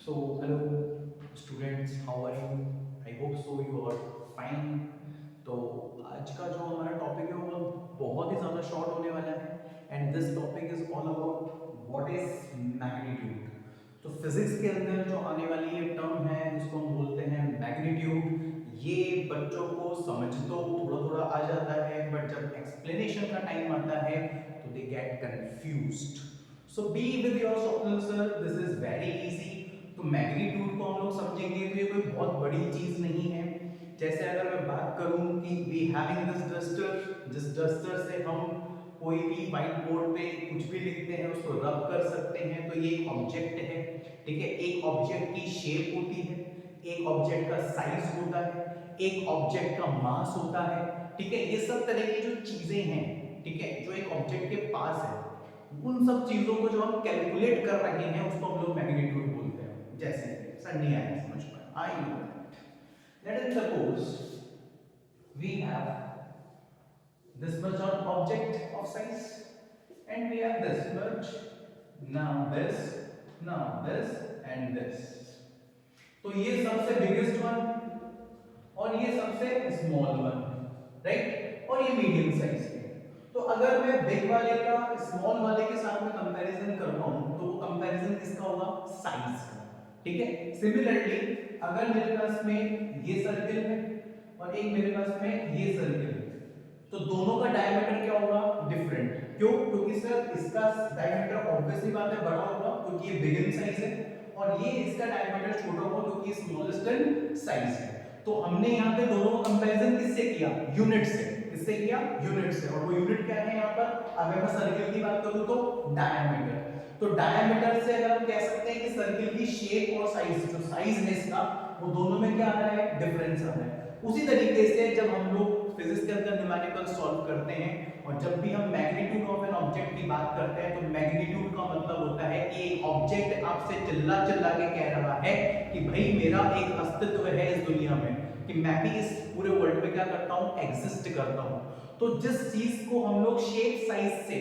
Hello students, how are you? I hope so you are fine. तो आज का जो हमारा टॉपिक है वो बहुत ही ज़्यादा शॉर्ट होने वाला है and this topic is all about what is magnitude. तो फिजिक्स के अंदर जो आने वाली ये टर्म है जिसको हम बोलते हैं मैग्नीट्यूड, ये बच्चों को समझ तो थोड़ा थोड़ा आ जाता है बट जब एक्सप्लेनेशन का टाइम आता है तो they get confused. So be with your Swapnil sir, this is very easy. तो मैग्नीट्यूड को हम लोग समझेंगे तो ये कोई बहुत बड़ी चीज नहीं है। जैसे अगर मैं बात करूं कि वी हैविंग दिस डस्टर, जिस डस्टर से हम कोई भी व्हाइट बोर्ड पे कुछ भी लिखते हैं उसको रब कर सकते हैं, तो ये एक ऑब्जेक्ट है। ठीक है, एक ऑब्जेक्ट की शेप होती है, एक ऑब्जेक्ट का साइज होता है, एक ऑब्जेक्ट का मास होता है। ठीक है, ये सब तरह की जो चीजें हैं, ठीक है, जो एक ऑब्जेक्ट के पास है, उन सब चीजों को जो हम कैलकुलेट कर रहे हैं उसको हम लोग मैग्नीट्यूड बोलते हैं। जैसे सर नहीं आया समझ में, I know that. Let us suppose we have this much on object of size and we have this much, now this and this। तो ये सबसे बिगेस्ट वन और ये सबसे स्मॉल वन, राइट, और ये मीडियम साइज के। तो अगर मैं बिग वाले का स्मॉल वाले के साथ में कंपैरिजन कर रहा हूं तो वो कंपैरिजन किसका होगा? साइज का। ठीक है, सिमिलरली अगर मेरे पास में ये सर्किल है और एक मेरे पास में ये सर्किल है तो दोनों का डायमीटर क्या होगा? डिफरेंट। क्यों? क्योंकि सर इसका डायमीटर ऑब्वियसली बात है बड़ा होगा क्योंकि ये बिग इन साइज है और ये इसका डायमीटर छोटा होगा क्योंकि ये स्मॉलेस्ट इन साइज है। तो हमने यहाँ पे दोनों का कंपैरिजन किससे किया? यूनिट से। किससे किया? यूनिट से। और वो यूनिट क्या है यहाँ पर? अगर मैं सर्किल की बात करूँ तो डायमीटर। तो डायमीटर से अगर हम कह सकते हैं कि सर्किल की शेप और साइज, जो साइज है इसका, वो दोनों में क्या आ रहा है? डिफरेंस आ रहा है। उसी तरीके से जब हम लोग फिजिक्स के अंदर न्यूमेरिकल सॉल्व करते हैं और जब भी हम मैग्नीट्यूड ऑफ एन ऑब्जेक्ट की बात करते हैं तो मैग्नीट्यूड का मतलब होता है कि एक ऑब्जेक्ट आपसे चिल्ला चिल्ला के कह रहा है कि भाई मेरा एक अस्तित्व है इस दुनिया में, कि मैं भी इस पूरे वर्ल्ड में क्या करता हूं? एग्जिस्ट करता हूं। तो जिस चीज को हम लोग शेप साइज से,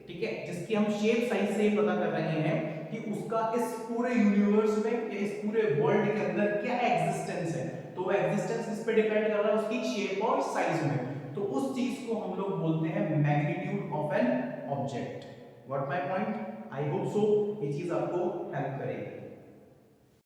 ठीक है, जिसकी हम शेप साइज से पता कर रहे हैं कि उसका इस पूरे यूनिवर्स में या इस पूरे वर्ल्ड के अंदर क्या एग्जिस्टेंस है, तो एग्जिस्टेंस इस पे डिपेंड कर रहा है उसकी शेप और साइज में। तो उस चीज को हम लोग बोलते हैं magnitude of an object. What my point? I hope so ये चीज आपको हेल्प करेगी।